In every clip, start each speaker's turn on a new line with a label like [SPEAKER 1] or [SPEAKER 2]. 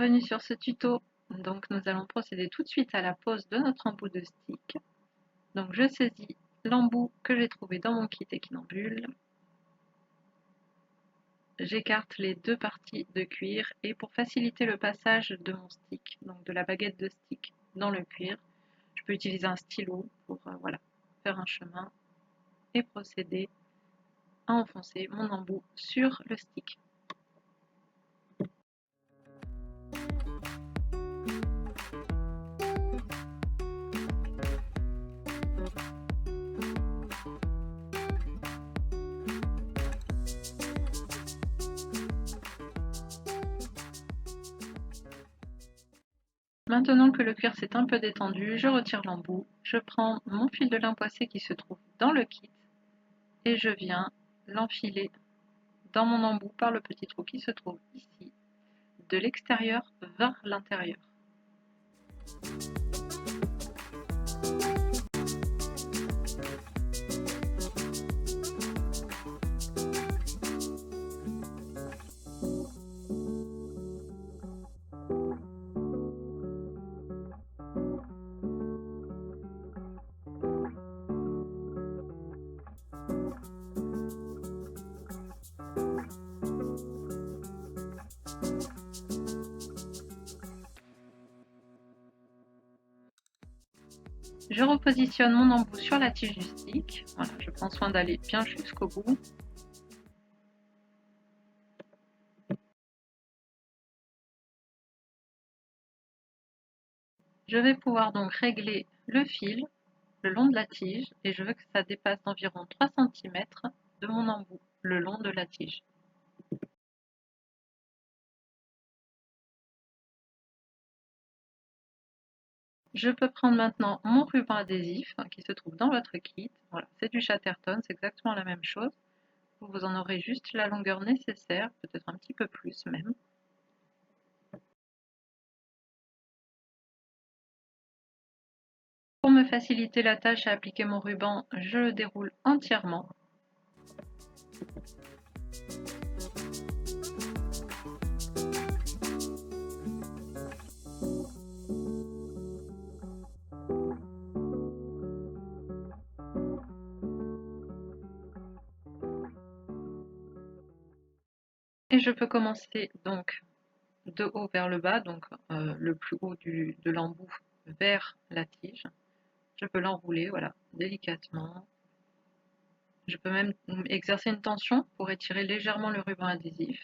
[SPEAKER 1] bienvenue sur ce tuto. Donc nous allons procéder tout de suite à la pose de notre embout de stick. Donc je saisis l'embout que j'ai trouvé dans mon kit équinambule. J'écarte les deux parties de cuir et pour faciliter le passage de mon stick, donc de la baguette de stick dans le cuir, je peux utiliser un stylo pour voilà, faire un chemin et procéder à enfoncer mon embout sur le stick. Maintenant que le cuir s'est un peu détendu, je retire l'embout, je prends mon fil de lin poissé qui se trouve dans le kit et je viens l'enfiler dans mon embout par le petit trou qui se trouve ici, de l'extérieur vers l'intérieur. Je repositionne mon embout sur la tige du stick. Voilà, je prends soin d'aller bien jusqu'au bout. Je vais pouvoir donc régler le fil le long de la tige et je veux que ça dépasse d'environ 3 cm de mon embout le long de la tige. Je peux prendre maintenant mon ruban adhésif qui se trouve dans votre kit. Voilà, c'est du Chatterton, c'est exactement la même chose. Vous en aurez juste la longueur nécessaire, peut-être un petit peu plus même. Pour me faciliter la tâche à appliquer mon ruban, je le déroule entièrement. Et je peux commencer donc de haut vers le bas, donc le plus haut de l'embout vers la tige. Je peux l'enrouler, voilà, délicatement. Je peux même exercer une tension pour étirer légèrement le ruban adhésif.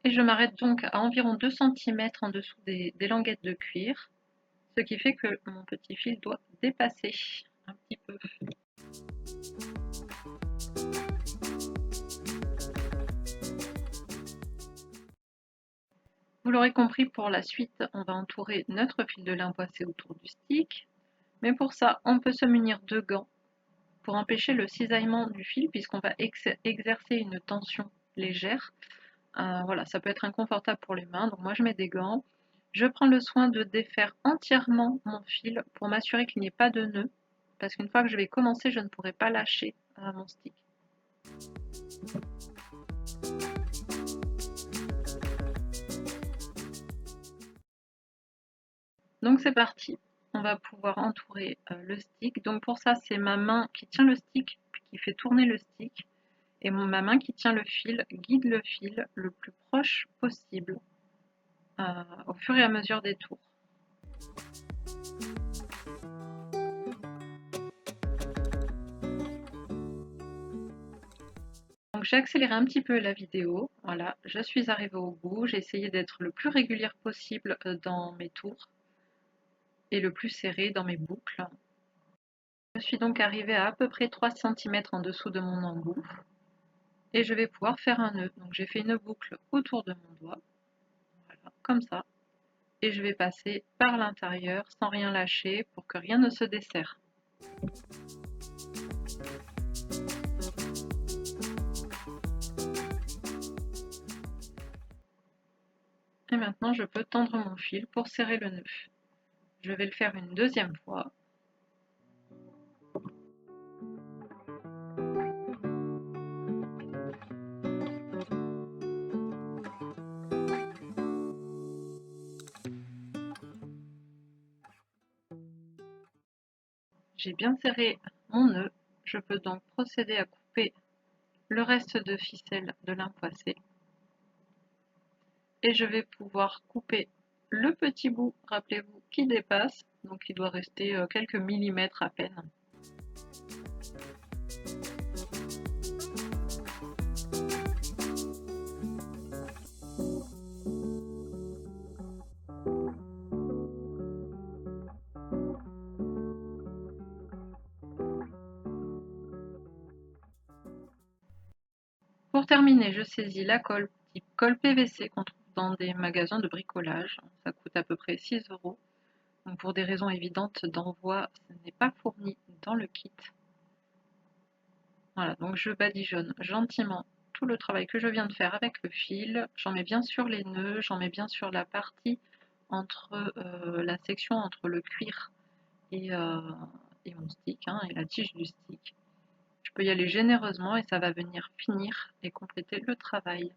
[SPEAKER 1] Et je m'arrête donc à environ 2 cm en dessous des languettes de cuir, ce qui fait que mon petit fil doit dépasser un petit peu. Vous l'aurez compris, pour la suite, on va entourer notre fil de lin poissé autour du stick, mais pour ça, on peut se munir de gants pour empêcher le cisaillement du fil puisqu'on va exercer une tension légère. Voilà, ça peut être inconfortable pour les mains, donc moi je mets des gants. Je prends le soin de défaire entièrement mon fil pour m'assurer qu'il n'y ait pas de nœud, parce qu'une fois que je vais commencer, je ne pourrai pas lâcher mon stick. Donc c'est parti, on va pouvoir entourer le stick. Donc pour ça, c'est ma main qui tient le stick, puis qui fait tourner le stick, et ma main qui tient le fil guide le fil le plus proche possible au fur et à mesure des tours. Donc j'ai accéléré un petit peu la vidéo, voilà, je suis arrivée au bout, j'ai essayé d'être le plus régulière possible dans mes tours et le plus serré dans mes boucles. Je suis donc arrivée à peu près 3 cm en dessous de mon embout et je vais pouvoir faire un nœud. Donc j'ai fait une boucle autour de mon doigt, voilà, comme ça, et je vais passer par l'intérieur sans rien lâcher pour que rien ne se desserre. Et maintenant, je peux tendre mon fil pour serrer le nœud. Je vais le faire une deuxième fois. J'ai bien serré mon nœud. Je peux donc procéder à couper le reste de ficelle de l'impoissé. Et je vais pouvoir couper le petit bout, rappelez-vous, qui dépasse. Donc il doit rester quelques millimètres à peine. Pour terminer, je saisis la colle type colle PVC qu'on trouve dans des magasins de bricolage. Ça coûte à peu près 6 €. Donc pour des raisons évidentes d'envoi, ce n'est pas fourni dans le kit. Voilà, donc je badigeonne gentiment tout le travail que je viens de faire avec le fil. J'en mets bien sur les nœuds, j'en mets bien sur la partie entre la section entre le cuir et mon stick, hein, et la tige du stick. Je peux y aller généreusement et ça va venir finir et compléter le travail.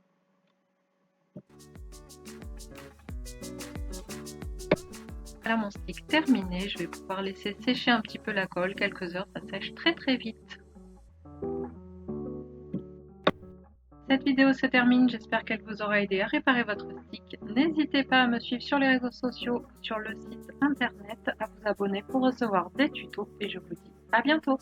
[SPEAKER 1] Voilà mon stick terminé, je vais pouvoir laisser sécher un petit peu la colle, quelques heures, ça sèche très très vite. Cette vidéo se termine, j'espère qu'elle vous aura aidé à réparer votre stick. N'hésitez pas à me suivre sur les réseaux sociaux, sur le site internet, à vous abonner pour recevoir des tutos et je vous dis à bientôt.